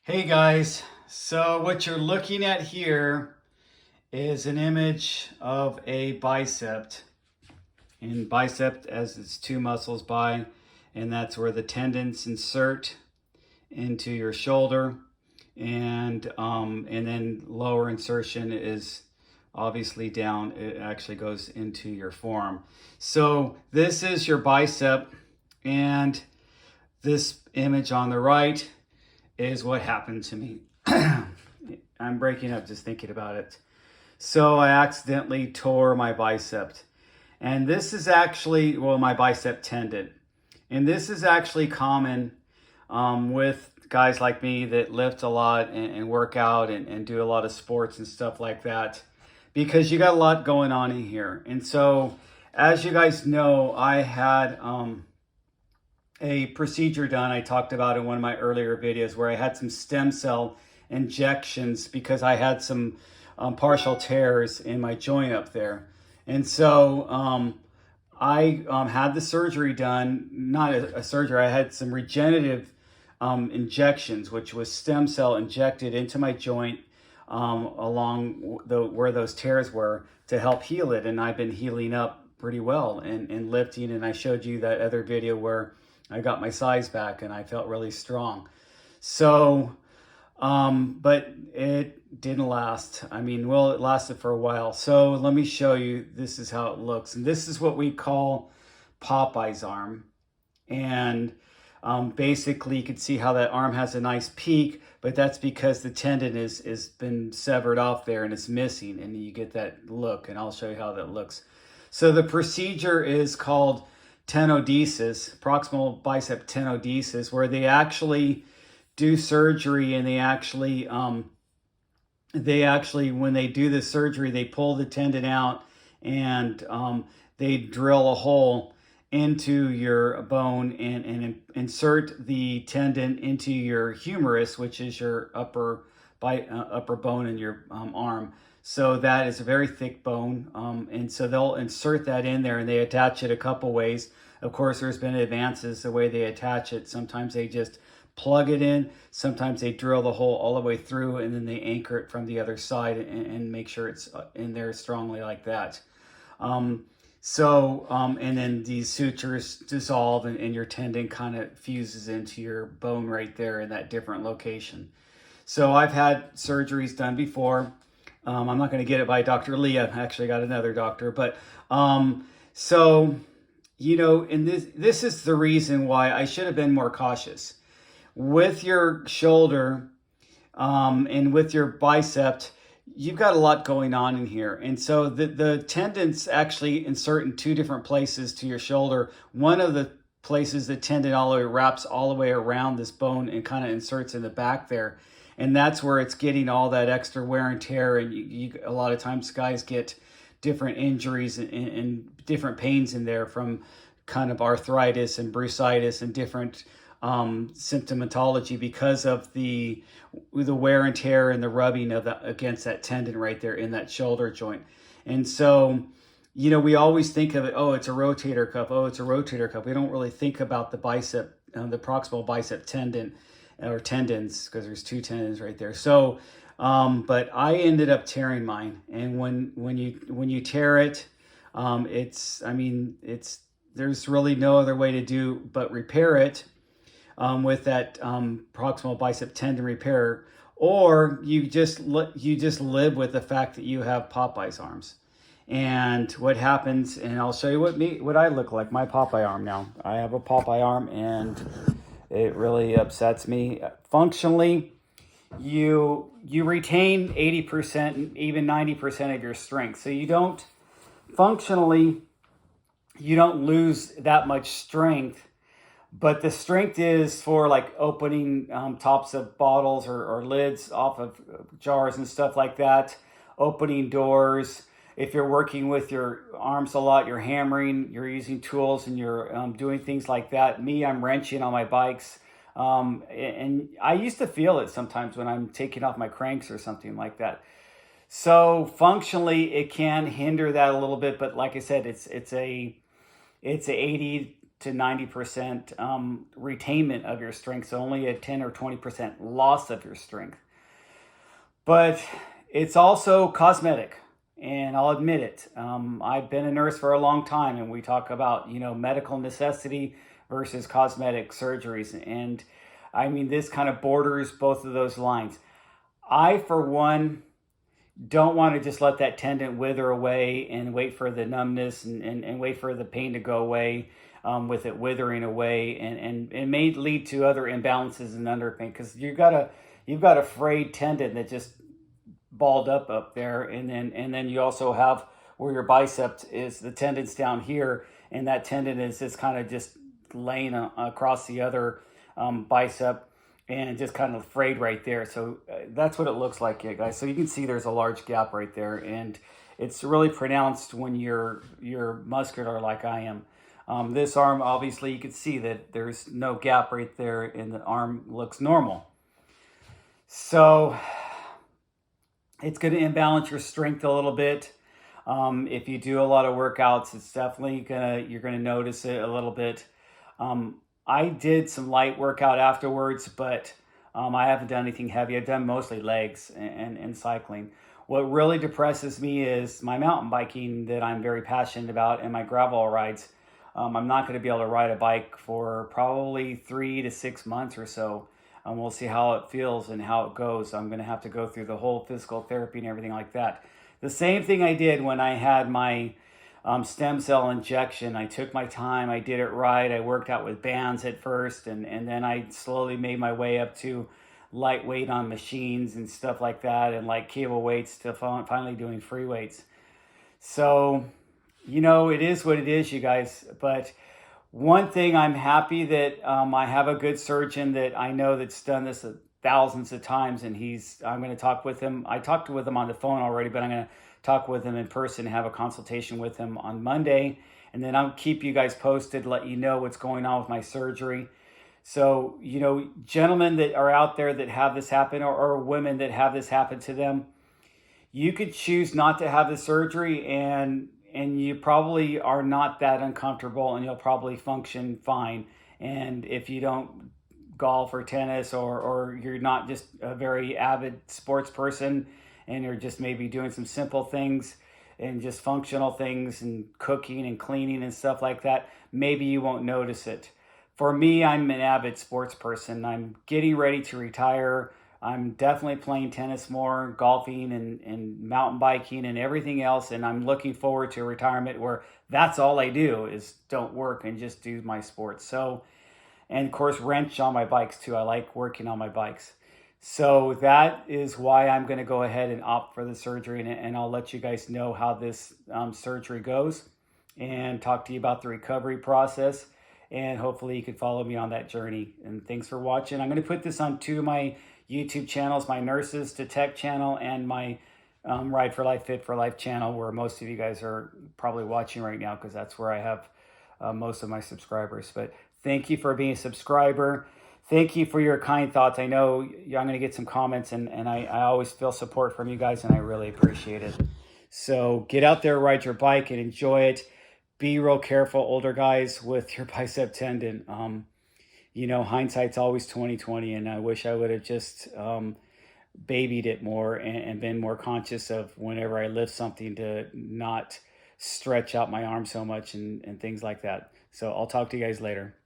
Hey guys, so what you're looking at here is an image of a bicep. And bicep as its two muscles and that's where the tendons insert into your shoulder, and then lower insertion is obviously down. It actually goes into your forearm. So this is your bicep, and this image on the right is what happened to me. I'm breaking up just thinking about it. So I accidentally tore my bicep. And this is actually, well, my bicep tendon. And this is actually common with guys like me that lift a lot and work out and do a lot of sports and stuff like that, because you got a lot going on in here. And so, as you guys know, I had a procedure done I talked about in one of my earlier videos where I had some stem cell injections because I had some partial tears in my joint up there. And so I had the surgery done, not a surgery, I had some regenerative injections, which was stem cell injected into my joint along where those tears were to help heal it. And I've been healing up pretty well and lifting. And I showed you that other video where I got my size back and I felt really strong. So, but it didn't last. I mean, well, it lasted for a while. So let me show you, this is how it looks. And this is what we call Popeye's arm. And basically you can see how that arm has a nice peak, but that's because the tendon is been severed off there and it's missing, and you get that look, and I'll show you how that looks. So the procedure is called tenodesis, proximal bicep tenodesis, where they actually do surgery, and they actually when they do the surgery, they pull the tendon out, and they drill a hole into your bone and insert the tendon into your humerus, which is your upper bone in your arm. So that is a very thick bone, and so they'll insert that in there, and they attach it a couple ways. Of course, there's been advances the way they attach it. Sometimes they just plug it in. Sometimes they drill the hole all the way through, and then they anchor it from the other side and make sure it's in there strongly like that. And then these sutures dissolve, and your tendon kind of fuses into your bone right there in that different location. So I've had surgeries done before. I'm not going to get it by Dr. Lee. I've actually got another doctor. But so, you know, and this is the reason why I should have been more cautious. With your shoulder and with your bicep, you've got a lot going on in here. And so the tendons actually insert in two different places to your shoulder. One of the places the tendon all the way wraps all the way around this bone and kind of inserts in the back there. And that's where it's getting all that extra wear and tear. And you a lot of times guys get different injuries and different pains in there from kind of arthritis and bursitis and different symptomatology because of the wear and tear and the rubbing of against that tendon right there in that shoulder joint. And so, you know, we always think of it, oh, it's a rotator cuff. Oh, it's a rotator cuff. We don't really think about the bicep, the proximal bicep tendon or tendons, because there's two tendons right there. So, but I ended up tearing mine. And when you tear it, there's really no other way to do but repair it with that proximal bicep tendon repair, or you just live with the fact that you have Popeye's arms. And what happens, and I'll show you what I look like, my Popeye arm now. I have a Popeye arm, and it really upsets me. Functionally, you retain 80%, even 90% of your strength. So you don't lose that much strength. But the strength is for like opening tops of bottles or lids off of jars and stuff like that, opening doors. If you're working with your arms a lot, you're hammering, you're using tools, and you're doing things like that. I'm wrenching on my bikes. And I used to feel it sometimes when I'm taking off my cranks or something like that. So functionally, it can hinder that a little bit. But like I said, it's a 80 to 90% retainment of your strength, so only a 10 or 20% loss of your strength. But it's also cosmetic, and I'll admit it. I've been a nurse for a long time, and we talk about, medical necessity versus cosmetic surgeries. And I mean, this kind of borders both of those lines. I, for one, don't want to just let that tendon wither away and wait for the numbness and wait for the pain to go away with it withering away. And it may lead to other imbalances and underpain, because you've got a frayed tendon that just balled up there, and then you also have where your bicep is, the tendon's down here, and that tendon is just kind of just laying across the other bicep, and just kind of frayed right there. So that's what it looks like, yeah, guys. So you can see there's a large gap right there, and it's really pronounced when you're muscular like I am. This arm, obviously, you can see that there's no gap right there, and the arm looks normal. So it's going to imbalance your strength a little bit. If you do a lot of workouts, it's definitely you're gonna notice it a little bit. I did some light workout afterwards, but I haven't done anything heavy. I've done mostly legs and cycling. What really depresses me is my mountain biking that I'm very passionate about, and my gravel rides. I'm not going to be able to ride a bike for probably 3 to 6 months or so. We'll see how it feels and how it goes. I'm going to have to go through the whole physical therapy and everything like that. The same thing I did when I had my stem cell injection. I took my time. I did it right. I worked out with bands at first, and then I slowly made my way up to lightweight on machines and stuff like that, and like cable weights, to finally doing free weights. So, it is what it is, you guys. But one thing, I'm happy that I have a good surgeon that I know that's done this thousands of times, and I'm going to talk with him. I talked with him on the phone already, but I'm going to talk with him in person and have a consultation with him on Monday. And then I'll keep you guys posted, let you know what's going on with my surgery. So, gentlemen that are out there that have this happen, or women that have this happen to them, you could choose not to have the surgery, and you probably are not that uncomfortable, and you'll probably function fine. And if you don't golf or tennis, or you're not just a very avid sports person, and you're just maybe doing some simple things and just functional things and cooking and cleaning and stuff like that, maybe you won't notice it. For me, I'm an avid sports person. I'm getting ready to retire. I'm definitely playing tennis more, golfing and mountain biking and everything else. And I'm looking forward to retirement where that's all I do is don't work and just do my sports. So, and of course, wrench on my bikes too. I like working on my bikes. So that is why I'm going to go ahead and opt for the surgery. And I'll let you guys know how this surgery goes and talk to you about the recovery process. And hopefully you can follow me on that journey. And thanks for watching. I'm going to put this on 2 of my YouTube channels, my Nurses to Tech channel and my Ride for Life, Fit for Life channel, where most of you guys are probably watching right now, because that's where I have most of my subscribers. But thank you for being a subscriber. Thank you for your kind thoughts. I know I'm going to get some comments, and I always feel support from you guys, and I really appreciate it. So get out there, ride your bike, and enjoy it. Be real careful, older guys, with your bicep tendon. Hindsight's always 20/20, and I wish I would have just babied it more and been more conscious of whenever I lift something to not stretch out my arm so much and things like that. So I'll talk to you guys later.